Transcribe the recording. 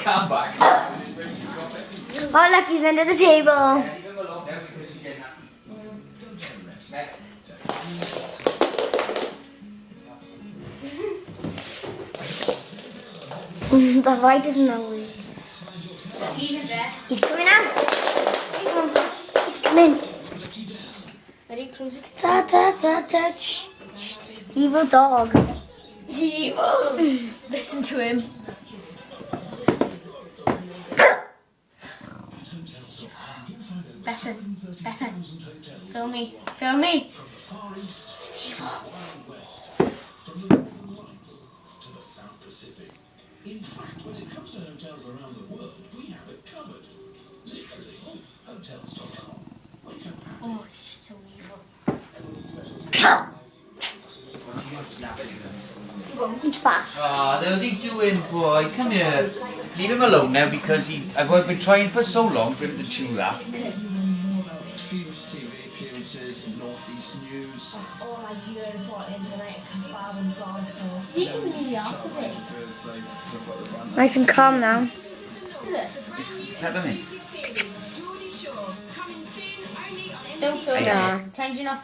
can back. Oh, look, he's under the table. Yeah, leave him alone now because he's getting nasty. Meg. The white isn't always. Leave it there. He's coming out. He's coming. Ready? Close it. Ta ta ta ta. Shh, shh. Evil dog. Evil. Listen to him. Bethan. Film me. He's evil. In fact, when it comes to hotels around the world, we have it covered. Literally, hotels.com. Wake up. Oh, he's just so evil. He's fast. Oh, what are you doing, boy? Come here. Leave him alone now because I've been trying for so long for him to chew that. Famous TV appearances, Northeast News. All I hear for internet kebab and dog sauce. Is he in New York today? Nice and calm now. Is it? It's peppermint. Don't film Yeah. it. Pretend you're not